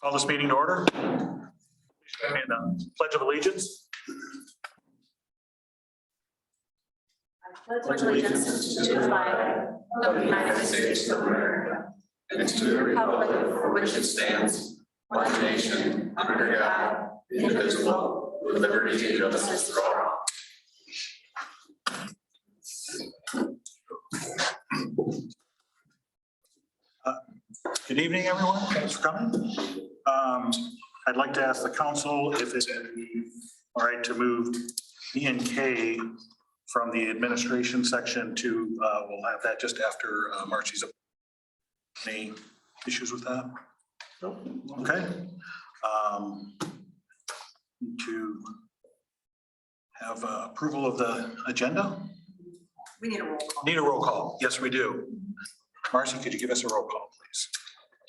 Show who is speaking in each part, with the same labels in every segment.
Speaker 1: Call this meeting to order. And Pledge of Allegiance.
Speaker 2: Pledge allegiance to the flag of the United States of America and to the republic for which it stands, one nation, under God, indivisible, with liberty and justice for all.
Speaker 1: Good evening, everyone. Thanks for coming. I'd like to ask the council if it's all right to move E and K from the administration section to, we'll have that just after Marcy's. Any issues with that? Nope. Okay. To have approval of the agenda?
Speaker 2: We need a roll call.
Speaker 1: Need a roll call. Yes, we do. Marcy, could you give us a roll call, please?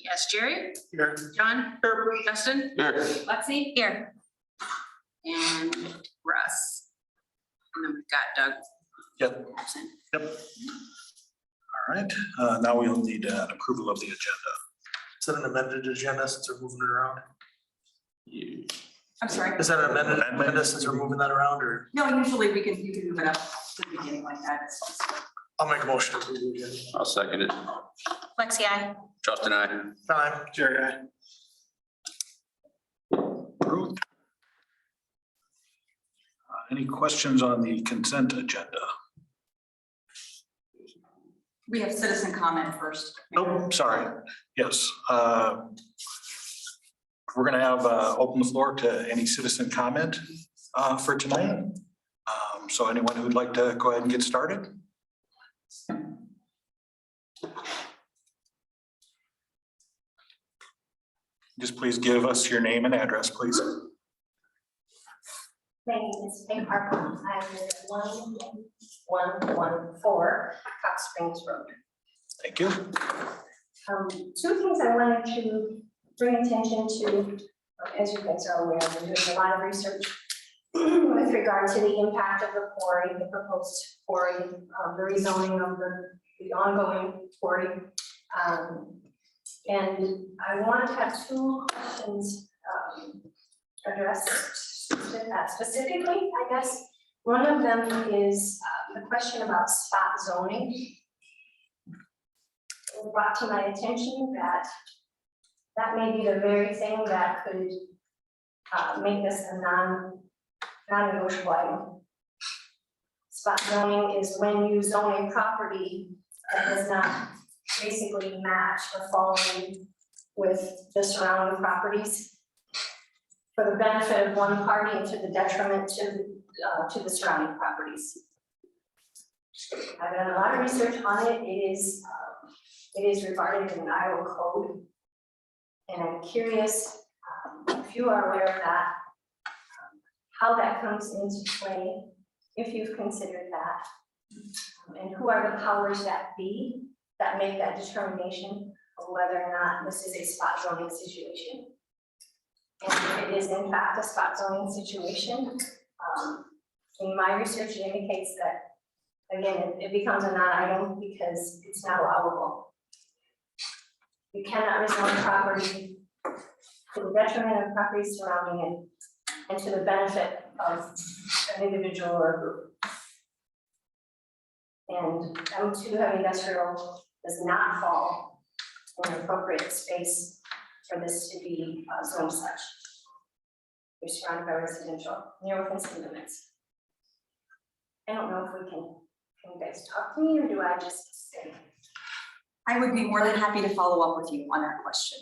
Speaker 3: Yes, Jerry?
Speaker 1: Here.
Speaker 3: John? Here. Justin?
Speaker 1: Here.
Speaker 3: Lexi? Here. And Russ. And then we've got Doug.
Speaker 1: Yep.
Speaker 3: Absent.
Speaker 1: Yep. All right, now we'll need an approval of the agenda.
Speaker 4: Is that an amended agenda since we're moving it around?
Speaker 2: I'm sorry.
Speaker 4: Is that an amended agenda since we're moving that around, or?
Speaker 2: No, usually you can move it up to the beginning like that.
Speaker 4: I'll make a motion to approve the agenda.
Speaker 5: I'll second it.
Speaker 3: Lexi, I.
Speaker 5: Justin, I.
Speaker 4: Time.
Speaker 1: Jerry, aye. Approved. Any questions on the consent agenda?
Speaker 2: We have citizen comment first.
Speaker 1: Nope, sorry. Yes. We're going to have open the floor to any citizen comment for tonight. So anyone who'd like to go ahead and get started? Just please give us your name and address, please.
Speaker 6: My name is Peg Harper. I live at 1114 Cox Springs Road.
Speaker 1: Thank you.
Speaker 6: Two things I wanted to bring attention to, as you guys are aware, we're doing a lot of research with regard to the impact of the quarry, the proposed quarry, the rezoning of the ongoing quarry. And I wanted to have two questions addressed specifically, I guess. One of them is the question about spot zoning. It brought to my attention that that may be the very thing that could make this a non-negotiable item. Spot zoning is when you zone a property that does not basically match or fall in with the surrounding properties for the benefit of one party and to the detriment to the surrounding properties. I've done a lot of research on it. It is regarded in Iowa code. And I'm curious if you are aware of that, how that comes into play, if you've considered that, and who are the powers that be that make that determination of whether or not this is a spot zoning situation. And if it is in fact a spot zoning situation, in my research it indicates that, again, it becomes a non-item because it's not allowable. You cannot rezone property to the detriment of property surrounding it and to the benefit of an individual or group. And M2 heavy industrial does not fall in an appropriate space for this to be zoned such. You're surrounded by residential, near within city limits. I don't know if we can you guys talk to me, or do I just say?
Speaker 2: I would be more than happy to follow up with you on that question.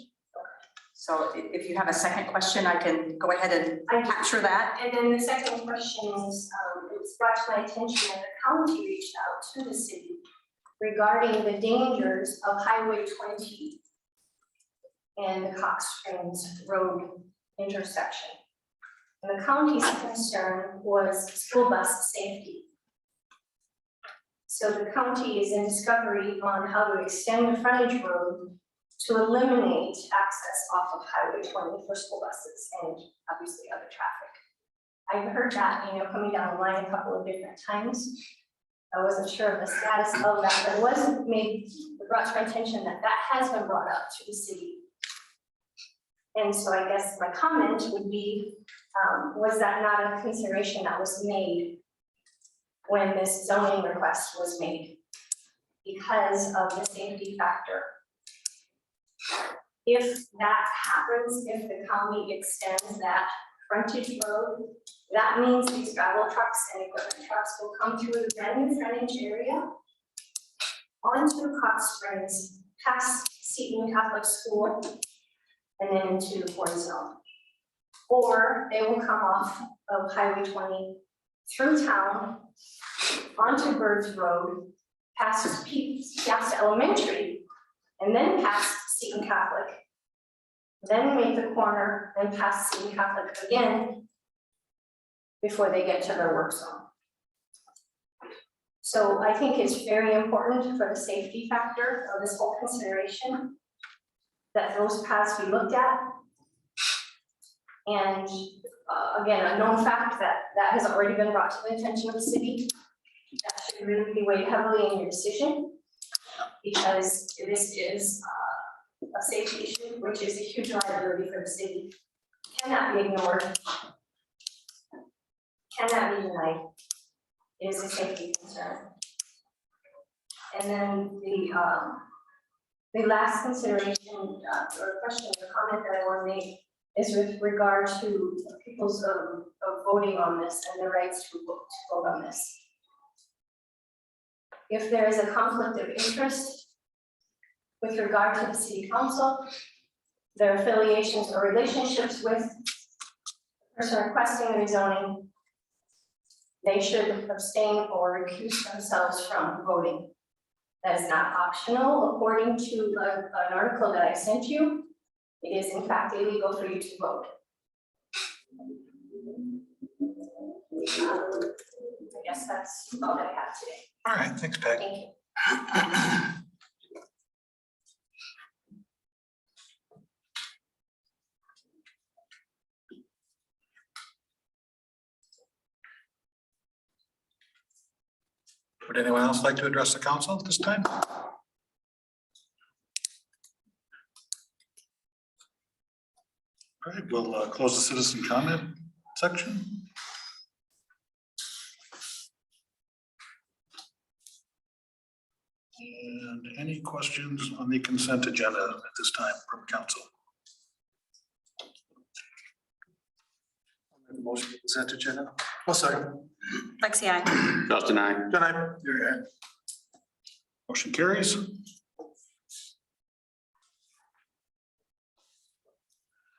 Speaker 2: So if you have a second question, I can go ahead and capture that.
Speaker 6: And then the second question is, it was brought to my attention that the county reached out to the city regarding the dangers of Highway 20 and the Cox Springs Road intersection. And the county's concern was school bus safety. So the county is in discovery on how to extend the frontage road to eliminate access off of Highway 20 for school buses and obviously other traffic. I've heard that, coming down the line a couple of different times. I wasn't sure of the status of that, but it wasn't brought to my attention that that has been brought up to the city. And so I guess my comment would be, was that not a consideration that was made when this zoning request was made? Because of the safety factor. If that happens, if the county extends that frontage road, that means these gravel trucks and equipment trucks will come through the brand new frontage area onto Hot Springs, past Seton Catholic School, and then into the Ford zone. Or they will come off of Highway 20 through town onto Birds Road, past Piasta Elementary, and then past Seton Catholic. Then make the corner and pass Seton Catholic again before they get to their work zone. So I think it's very important for the safety factor of this whole consideration that those paths be looked at. And again, a known fact that has already been brought to the attention of the city. That should really be weighed heavily in your decision, because this is a safety issue, which is a huge liability for the city. Cannot be ignored. Cannot be denied. It is a safety concern. And then the last consideration or question or comment that I want to make is with regard to people's of voting on this and their rights to vote on this. If there is a conflict of interest with regard to the city council, their affiliations or relationships with the person requesting the rezoning, they should abstain or recuse themselves from voting. That is not optional according to an article that I sent you. It is in fact illegal for you to vote. I guess that's all that I have today.
Speaker 1: All right, thanks, Peg.
Speaker 6: Thank you.
Speaker 1: Would anyone else like to address the council at this time? All right, we'll close the citizen comment section. And any questions on the consent agenda at this time from council?
Speaker 4: Motion to consent agenda. Oh, sorry.
Speaker 3: Lexi, I.
Speaker 2: Justin, I.
Speaker 4: John, I.
Speaker 1: Motion carries.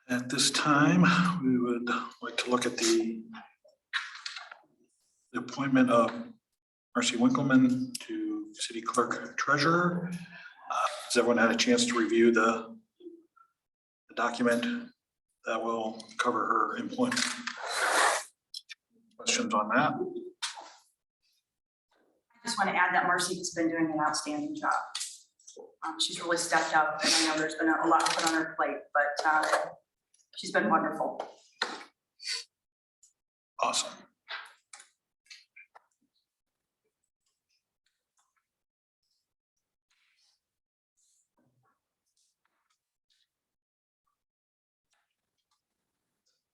Speaker 1: At this time, we would like to look at the appointment of Marcy Winkleman to city clerk treasurer. Has everyone had a chance to review the document that will cover her employment? Questions on that?
Speaker 5: I just want to add that Marcy has been doing an outstanding job. She's really stepped up, and I know there's been a lot put on her plate, but she's been wonderful.
Speaker 1: Awesome.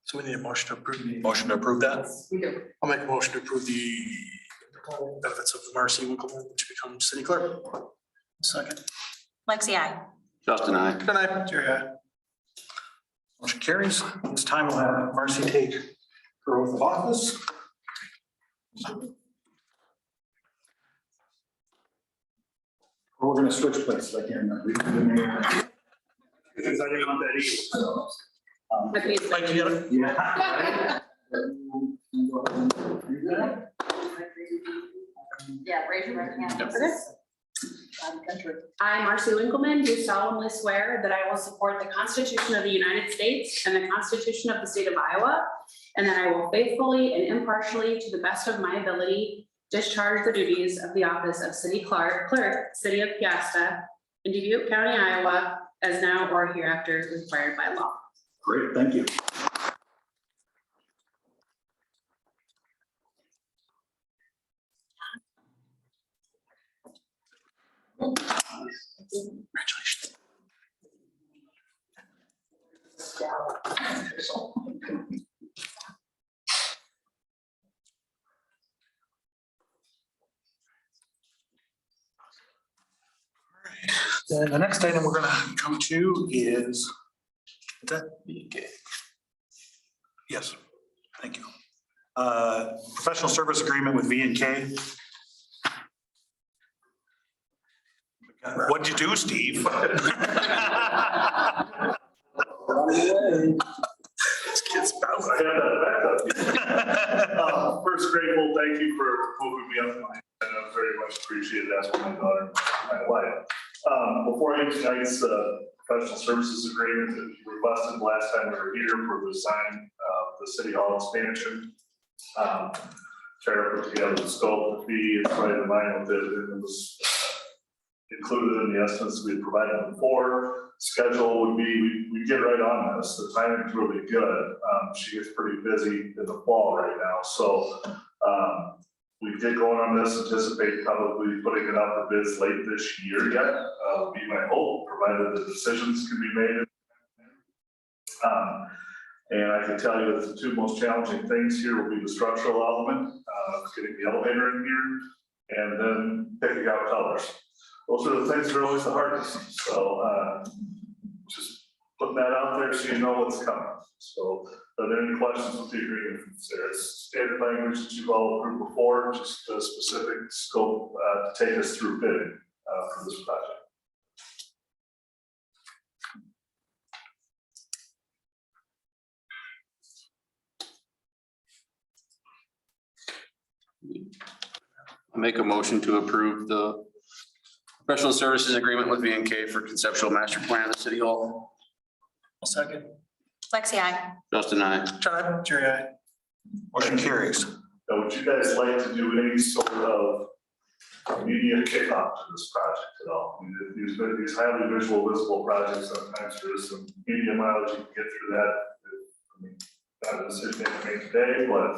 Speaker 4: So we need a motion to approve.
Speaker 1: Motion to approve that?
Speaker 5: We do.
Speaker 4: I'll make a motion to approve the benefits of Marcy Winkleman to become city clerk. Second.
Speaker 3: Lexi, I.
Speaker 2: Justin, I.
Speaker 4: John, I. Jerry, I.
Speaker 1: Motion carries. This time we'll have Marcy take her oath of office. We're gonna switch places. I can't remember. Because I didn't want that either, so.
Speaker 4: Like together?
Speaker 1: Yeah.
Speaker 5: Yeah, raise your right hand.
Speaker 7: I, Marcy Winkleman, do solemnly swear that I will support the Constitution of the United States and the Constitution of the State of Iowa, and that I will faithfully and impartially, to the best of my ability, discharge the duties of the office of City Clerk, City of Piasta, in Dubuque County, Iowa, as now or hereafter required by law.
Speaker 1: Great, thank you. Congratulations. Then the next item we're gonna come to is that B&K. Yes, thank you. Professional service agreement with V&K. What'd you do, Steve? This kid's
Speaker 8: First, grateful, thank you for moving me up. I very much appreciate it. That's what my daughter, my wife. Before I get tonight's professional services agreement that you requested last time we were here for the sign of the city hall expansion. Try to put together the scope, the fee, it's right in line with it. It was included in the estimates we had provided before. Schedule would be, we get right on this. The timing's really good. She gets pretty busy in the fall right now. So we get going on this, anticipate probably putting it out for bids late this year yet. Be my hope, provided the decisions can be made. And I can tell you that the two most challenging things here will be the structural element, getting the elevator in here, and then picking out colors. Those are the things that are always the hardest. So just putting that out there so you know what's coming. So are there any questions with the agreement? There's standard language that you've all approved before, just a specific scope to take us through bidding for this project.
Speaker 2: I make a motion to approve the professional services agreement with V&K for conceptual master plan of the city hall.
Speaker 4: I'll second.
Speaker 5: Lexi, I.
Speaker 2: Justin, I.
Speaker 4: John, Jerry, I.
Speaker 1: Motion carries.
Speaker 8: Now, would you guys like to do any sort of media kickoff to this project at all? I mean, these highly visual, visible projects, sometimes there is some media mileage you can get through that. I mean, not a decision to make today, but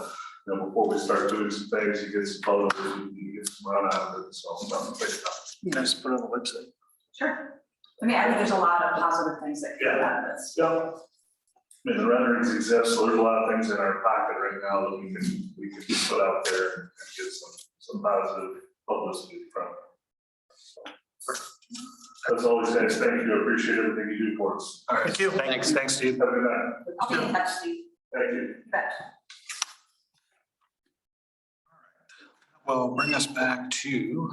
Speaker 8: you know, before we start doing some things, you get some photos, you get some run out of it, so something to pick up.
Speaker 4: You guys put it on the website.
Speaker 5: Sure. I mean, I think there's a lot of positive things that come out of this.
Speaker 8: Yeah. I mean, the renderings exist, so there's a lot of things in our pocket right now that we can put out there and get some positive publicity from. As always, guys, thank you. I appreciate everything you do for us.
Speaker 1: All right.
Speaker 4: Thank you.
Speaker 1: Thanks, Steve.
Speaker 8: Have a good night.
Speaker 5: I'll be in touch, Steve.
Speaker 8: Thank you.
Speaker 5: You bet.
Speaker 1: Well, bring us back to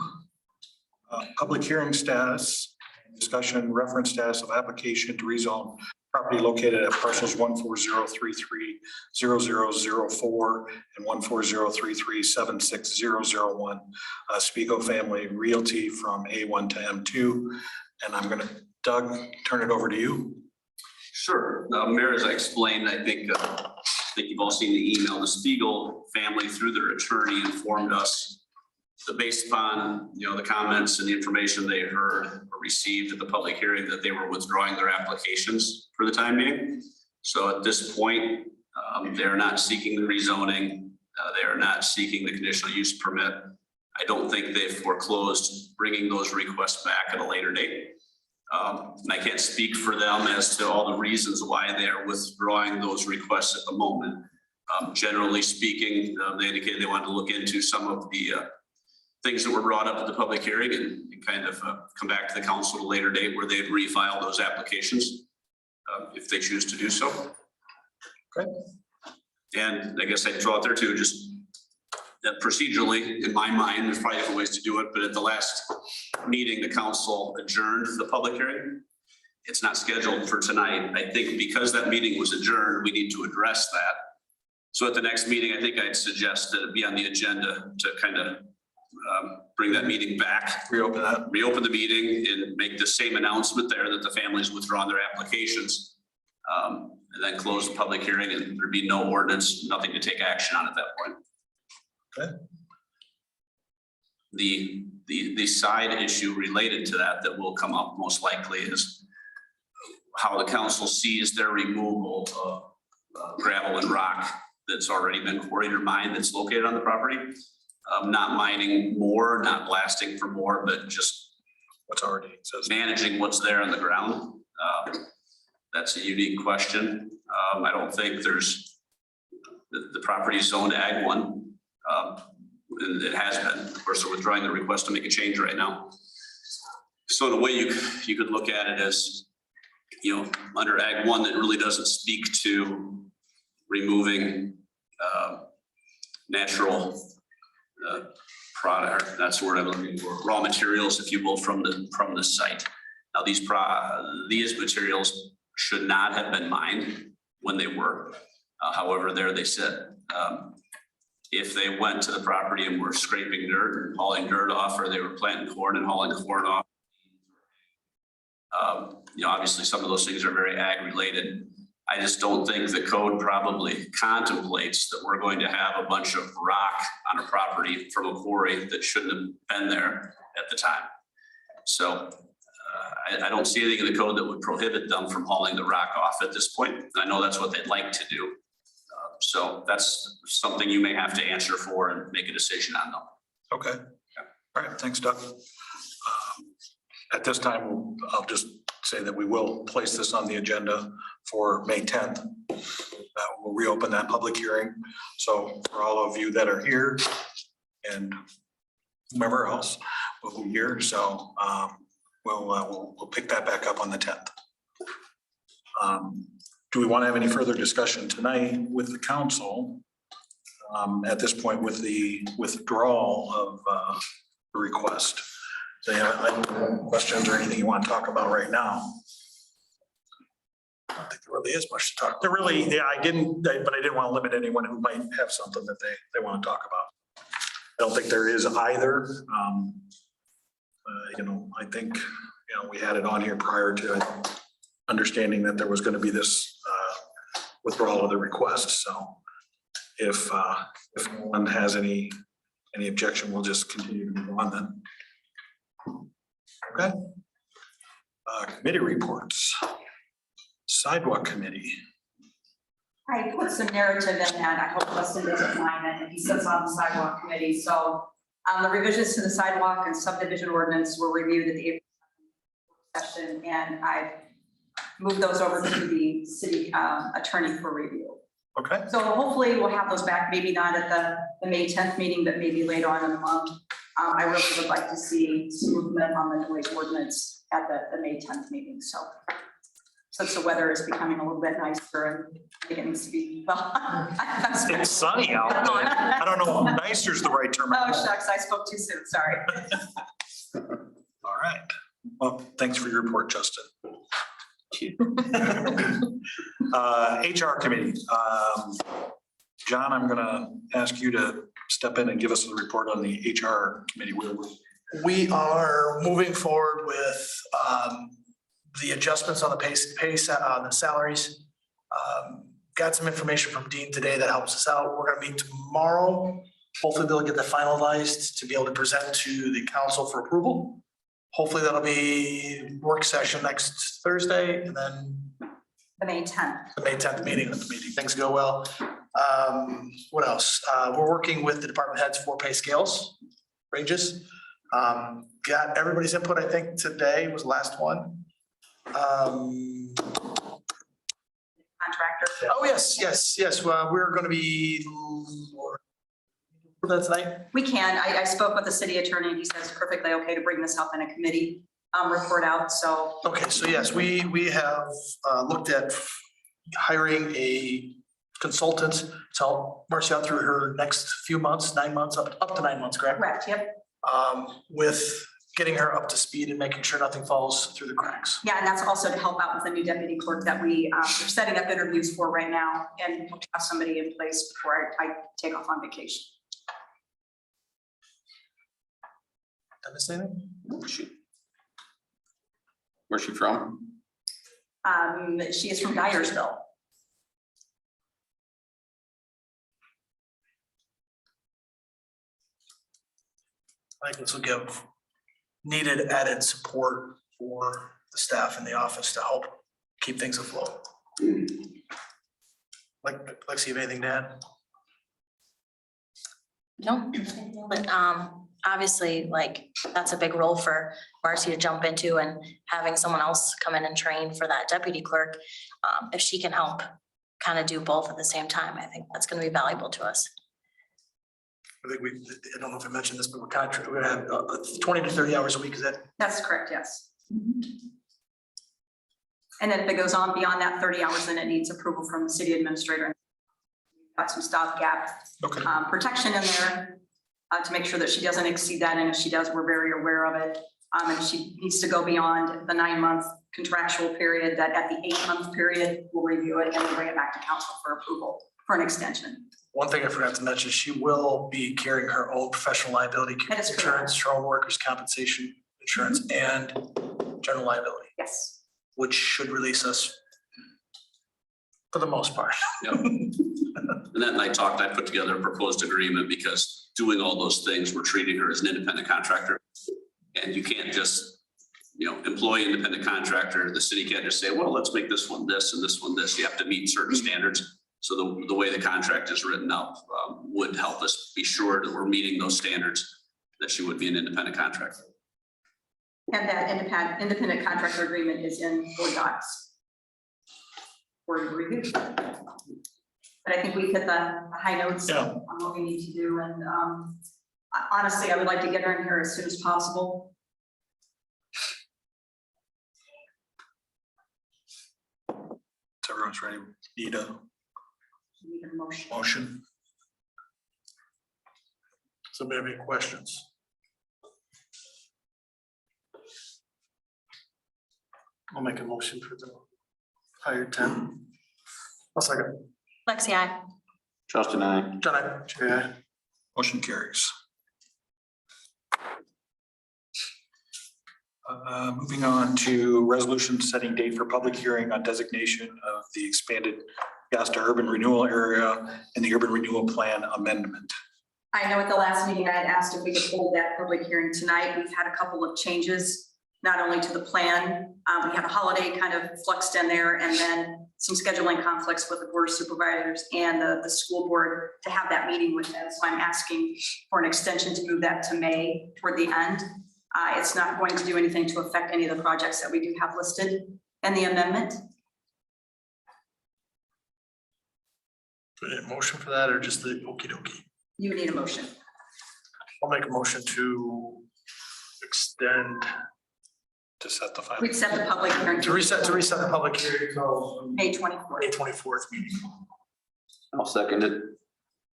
Speaker 1: public hearing status, discussion, reference status of application to rezone property located at parcels 140330004 and 14033760001. Spiegel Family Realty from A1 to M2. And I'm gonna, Doug, turn it over to you.
Speaker 9: Sure. Mayor, as I explained, I think you've all seen the email. The Spiegel family, through their attorney, informed us that based upon, the comments and the information they heard or received at the public hearing, that they were withdrawing their applications for the time being. So at this point, they're not seeking the rezoning. They are not seeking the conditional use permit. I don't think they've foreclosed bringing those requests back at a later date. And I can't speak for them as to all the reasons why they're withdrawing those requests at the moment. Generally speaking, they indicated they wanted to look into some of the things that were brought up at the public hearing and kind of come back to the council at a later date where they'd refile those applications if they choose to do so.
Speaker 1: Okay.
Speaker 9: And I guess I'd throw out there too, just that procedurally, in my mind, there's probably different ways to do it, but at the last meeting, the council adjourned the public hearing. It's not scheduled for tonight. I think because that meeting was adjourned, we need to address that. So at the next meeting, I think I'd suggest that it be on the agenda to kind of bring that meeting back.
Speaker 1: Reopen that.
Speaker 9: Reopen the meeting and make the same announcement there that the families withdrawn their applications. And then close the public hearing and there'd be no ordinance, nothing to take action on at that point.
Speaker 1: Okay.
Speaker 9: The side issue related to that will come up most likely is how the council sees their removal of gravel and rock that's already been quarried or mined that's located on the property. Not mining more, not blasting for more, but just
Speaker 1: What's already, it says.
Speaker 9: managing what's there on the ground. That's a unique question. I don't think there's, the property is zoned Ag 1. And it has been. Of course, they're withdrawing the request to make a change right now. So in a way, you could look at it as, under Ag 1, that really doesn't speak to removing natural product, that's the word I'm looking for, raw materials, if you will, from the site. Now, these materials should not have been mined when they were. However, there they sit. If they went to the property and were scraping dirt and hauling dirt off, or they were planting corn and hauling corn off, obviously some of those things are very ag related. I just don't think the code probably contemplates that we're going to have a bunch of rock on a property from a quarry that shouldn't have been there at the time. So I don't see anything in the code that would prohibit them from hauling the rock off at this point. I know that's what they'd like to do. So that's something you may have to answer for and make a decision on them.
Speaker 1: Okay. All right, thanks, Doug. At this time, I'll just say that we will place this on the agenda for May 10th. We'll reopen that public hearing. So for all of you that are here and whomever else will be here, so we'll pick that back up on the 10th. Do we want to have any further discussion tonight with the council at this point with the withdrawal of the request? So questions or anything you want to talk about right now?
Speaker 4: I don't think there really is much to talk about.
Speaker 1: There really, yeah, but I didn't want to limit anyone who might have something that they want to talk about. I don't think there is either. I think, we had it on here prior to understanding that there was going to be this withdrawal of the request. So if no one has any objection, we'll just continue to move on then. Okay. Committee reports. Sidewalk committee.
Speaker 5: I put some narrative in that. I hope Justin doesn't mind it. He sits on the sidewalk committee. So the revisions to the sidewalk and subdivision ordinance were reviewed at the April session, and I've moved those over to the city attorney for review.
Speaker 1: Okay.
Speaker 5: So hopefully we'll have those back, maybe not at the May 10th meeting, but maybe later on in the month. I really would like to see some movement on the noise ordinance at the May 10th meeting. So since the weather is becoming a little bit nicer and beginning to be, well,
Speaker 1: It's sunny out there. I don't know if nicer is the right term.
Speaker 5: oh shucks, I spoke too soon, sorry.
Speaker 1: All right. Well, thanks for your report, Justin. HR committee. John, I'm gonna ask you to step in and give us a report on the HR committee.
Speaker 4: We are moving forward with the adjustments on the the salaries. Got some information from Dean today that helps us out. We're gonna meet tomorrow. Hopefully they'll get that finalized to be able to present to the council for approval. Hopefully that'll be work session next Thursday, and then
Speaker 5: The May 10th.
Speaker 4: the May 10th meeting, if the meeting, things go well. What else? We're working with the department heads for pay scales, ranges. Got everybody's input, I think today was the last one.
Speaker 5: Contractor.
Speaker 4: Oh, yes. Well, we're gonna be for that tonight.
Speaker 5: We can. I spoke with the city attorney, and he says perfectly okay to bring this up in a committee report out, so.
Speaker 4: Okay, so yes, we have looked at hiring a consultant to help Marcy out through her next few months, 9 months, up to 9 months, correct?
Speaker 5: Correct, yep.
Speaker 4: With getting her up to speed and making sure nothing falls through the cracks.
Speaker 5: Yeah, and that's also to help out with the new deputy clerk that we are setting up interviews for right now, and hope to have somebody in place before I take off on vacation.
Speaker 4: Did I miss anything?
Speaker 2: Where's she from?
Speaker 5: She is from Dyersville.
Speaker 4: I think this will give needed added support for the staff in the office to help keep things afloat. Lexi, you have anything to add?
Speaker 10: No, but obviously, like, that's a big role for Marcy to jump into, and having someone else come in and train for that deputy clerk. If she can help kind of do both at the same time, I think that's gonna be valuable to us.
Speaker 4: I think I don't know if I mentioned this, but we're gonna have 20 to 30 hours a week, is that?
Speaker 5: That's correct, yes. And then if it goes on beyond that 30 hours, then it needs approval from the city administrator. Got some stopgap
Speaker 4: Okay.
Speaker 5: protection in there to make sure that she doesn't exceed that, and if she does, we're very aware of it. And she needs to go beyond the 9-month contractual period, that at the 8-month period, we'll review it and then bring it back to council for approval for an extension.
Speaker 4: One thing I forgot to mention, she will be carrying her own professional liability
Speaker 5: That is correct.
Speaker 4: insurance, her own workers' compensation insurance, and general liability,
Speaker 5: Yes.
Speaker 4: which should release us for the most part.
Speaker 9: Yep. And then I put together a proposed agreement because doing all those things, we're treating her as an independent contractor. And you can't just, employ independent contractor. The city can't just say, well, let's make this one this and this one this. You have to meet certain standards. So the way the contract is written up would help us be sure that we're meeting those standards, that she would be an independent contractor.
Speaker 5: And that independent contractor agreement is in board docs for review. But I think we've hit the high notes
Speaker 4: Yeah.
Speaker 5: on what we need to do, and honestly, I would like to get her in here as soon as possible.
Speaker 1: So everyone's ready. Need a
Speaker 5: Need a motion.
Speaker 4: Motion. Somebody have any questions? I'll make a motion for the higher 10. I'll second.
Speaker 10: Lexi, I.
Speaker 2: Justin, I.
Speaker 4: John, I. Jerry, aye.
Speaker 1: motion carries. Moving on to resolution setting date for public hearing on designation of the expanded Shasta urban renewal area and the urban renewal plan amendment.
Speaker 5: I know at the last meeting, I had asked if we could hold that public hearing tonight. We've had a couple of changes, not only to the plan, we have a holiday kind of fluxed in there, and then some scheduling conflicts with the board of supervisors and the school board to have that meeting with them. So I'm asking for an extension to move that to May toward the end. It's not going to do anything to affect any of the projects that we do have listed in the amendment.
Speaker 4: Do we need a motion for that or just the okey dokey?
Speaker 5: You need a motion.
Speaker 4: I'll make a motion to extend,
Speaker 1: To set the final.
Speaker 5: We'd set the public hearing.
Speaker 4: to reset the public hearing until
Speaker 5: May 24th.
Speaker 4: May 24th meeting.
Speaker 2: I'll second it.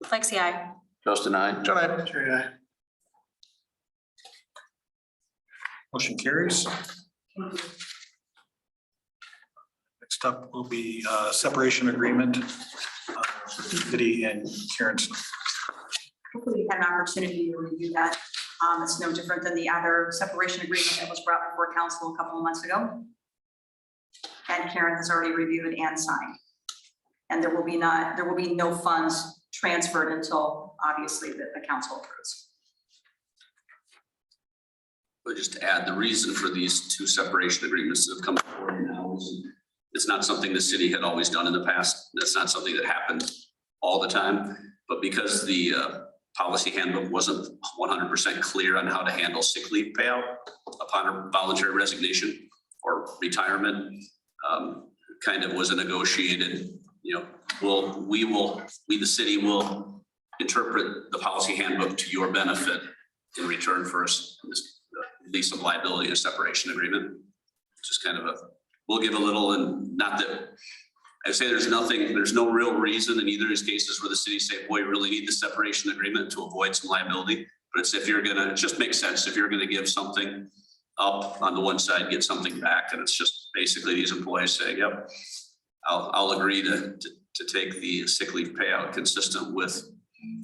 Speaker 10: Lexi, I.
Speaker 2: Justin, I.
Speaker 4: John, I. Jerry, aye.
Speaker 1: Motion carries. Next up will be separation agreement, city and Karen's.
Speaker 5: Hopefully you had an opportunity to review that. It's no different than the other separation agreement that was brought before council a couple of months ago. And Karen has already reviewed and signed. And there will be no funds transferred until obviously the council approves.
Speaker 9: But just to add, the reason for these two separation agreements that have come forward now is it's not something the city had always done in the past. That's not something that happened all the time. But because the policy handbook wasn't 100% clear on how to handle sick leave payout upon a voluntary resignation or retirement, kind of was a negotiated, we the city will interpret the policy handbook to your benefit in return for this release of liability and separation agreement. Just kind of we'll give a little, and not that I say there's no real reason in either of these cases where the city say, boy, we really need the separation agreement to avoid some liability. But it's it just makes sense if you're gonna give something up on the one side, get something back. And it's just basically these employees saying, yep, I'll agree to take the sick leave payout consistent with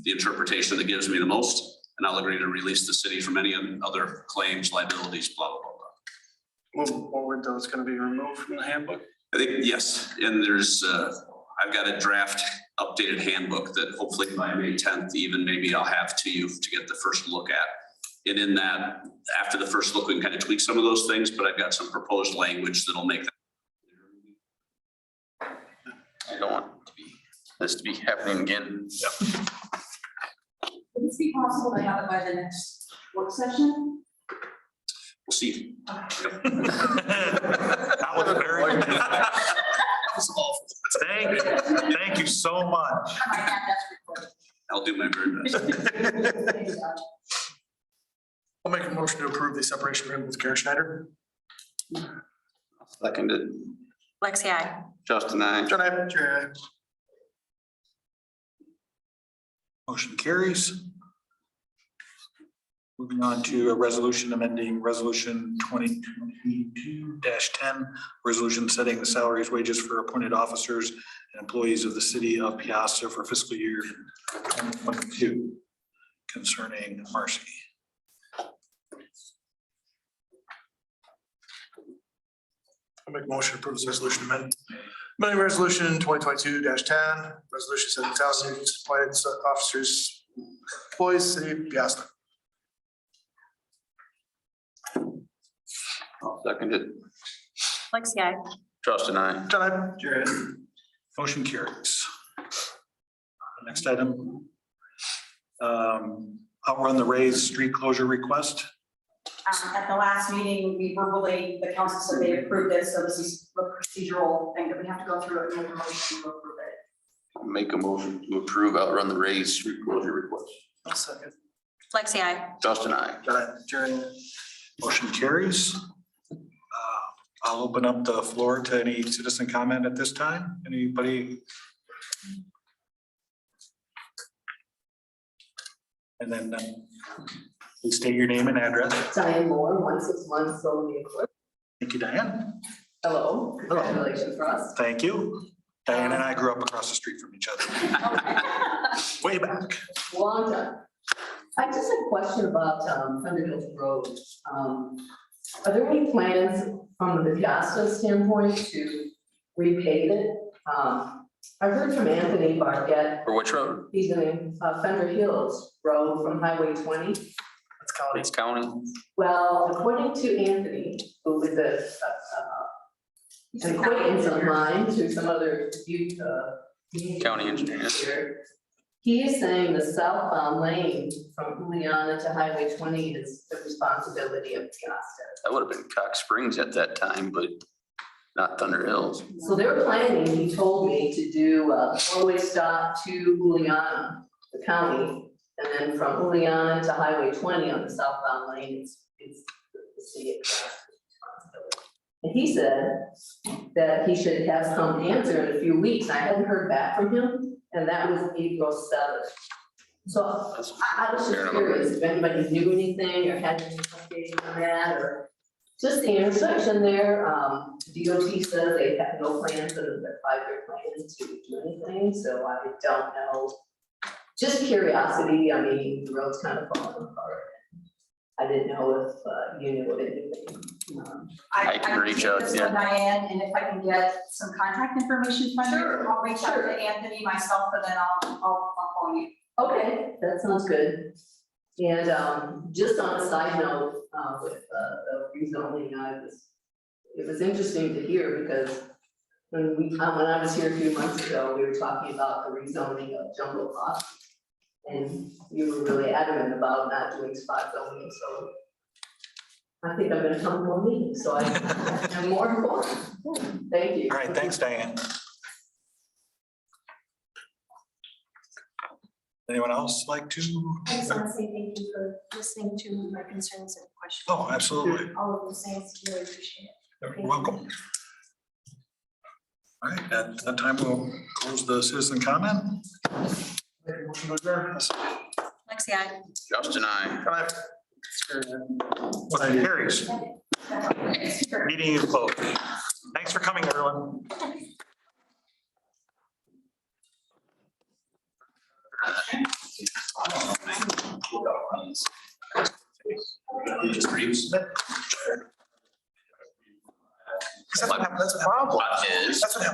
Speaker 9: the interpretation that gives me the most. And I'll agree to release the city from any other claims, liabilities, blah, blah, blah, blah.
Speaker 4: Moving forward, though, it's gonna be removed from the handbook.
Speaker 9: I think, yes, and there's, I've got a draft updated handbook that hopefully by May 10th, even maybe I'll have to you to get the first look at. And in that, after the first look, we can kind of tweak some of those things, but I've got some proposed language that'll make that.
Speaker 2: I don't want this to be happening again.
Speaker 5: Would it be possible to have it by the next
Speaker 7: work session.
Speaker 9: We'll see.
Speaker 1: That was very. Thank you so much.
Speaker 9: I'll do my very best.
Speaker 4: I'll make a motion to approve the separation agreement with Karen Schneider.
Speaker 2: Seconded.
Speaker 10: Lexi, I.
Speaker 2: Justin, I.
Speaker 4: John, I.
Speaker 1: Motion carries. Moving on to a resolution amending resolution 2022-10, resolution setting the salaries, wages for appointed officers and employees of the city of Piasta for fiscal year 2022 concerning Marcy.
Speaker 4: I'll make a motion to approve this resolution amending resolution 2022-10, resolution setting salaries, appointed officers, employees, city of Piasta.
Speaker 2: I'll second it.
Speaker 10: Lexi, I.
Speaker 2: Justin, I.
Speaker 4: John, I.
Speaker 1: Motion carries. Next item. Outrun the Rays street closure request.
Speaker 5: At the last meeting, we verbally, the council said they approved it, so this is the procedural thing that we have to go through and make a motion to approve it.
Speaker 2: I'll make a motion to approve outrun the Rays street closure request.
Speaker 4: I'll second.
Speaker 10: Lexi, I.
Speaker 2: Justin, I.
Speaker 4: John, I.
Speaker 1: Motion carries. I'll open up the floor to any citizen comment at this time. Anybody? And then please state your name and address.
Speaker 11: Diane Moore, 161 Sylvia Court.
Speaker 1: Thank you, Diane.
Speaker 11: Hello, congratulations for us.
Speaker 1: Thank you. Diane and I grew up across the street from each other. Way back.
Speaker 11: Long time. I just had a question about Thunder Hills Road. Are there any plans from the Piasta standpoint to repave it? I heard from Anthony Bargett,
Speaker 2: For which road?
Speaker 11: he's in Thunder Hills Road from Highway 20.
Speaker 4: That's county.
Speaker 2: It's county.
Speaker 11: Well, according to Anthony, who was an acquaintance of mine to some other
Speaker 2: County engineer.
Speaker 11: he is saying the southbound lane from Juliana to Highway 20 is the responsibility of Piasta.
Speaker 2: That would have been Cox Springs at that time, but not Thunder Hills.
Speaker 11: So they're planning, he told me, to do a four-way stop to Juliana, the county, and then from Juliana to Highway 20 on the southbound lane, it's the city of Piasta's responsibility. And he said that he should have some answer in a few weeks. I hadn't heard back from him, and that was April 7th. So I was just curious if anybody knew anything or had any updates on that, or just the intersection there. DOT says they have no plans in their 5-year plans to do anything, so I don't know. Just curiosity, I mean, the road's kind of falling apart. I didn't know if you knew of anything.
Speaker 2: I can reach out,
Speaker 5: This one,
Speaker 2: yeah.
Speaker 5: Diane, and if I can get some contact information from you,
Speaker 11: Sure,
Speaker 5: I'll reach out
Speaker 11: sure.
Speaker 5: to Anthony myself, and then I'll call you.
Speaker 11: Okay, that sounds good. And just on a side note, with the rezoning, it was interesting to hear because when I was here a few months ago, we were talking about the rezoning of Jungle Lot. And you were really adamant about not doing spot zoning, so I think I'm gonna come to more meetings, so I'm more informed. Thank you.
Speaker 1: All right, thanks, Diane. Anyone else like to?
Speaker 6: I just want to say thank you for listening to my concerns and questions.
Speaker 1: Oh, absolutely.
Speaker 6: All of those things, really appreciate it.
Speaker 1: You're welcome. All right, at that time, we'll close the citizen comment.
Speaker 10: Lexi, I.
Speaker 2: Justin, I.
Speaker 1: Motion carries. Meeting is closed. Thanks for coming, everyone.
Speaker 4: That's a problem.
Speaker 2: Is.
Speaker 4: That's what happens.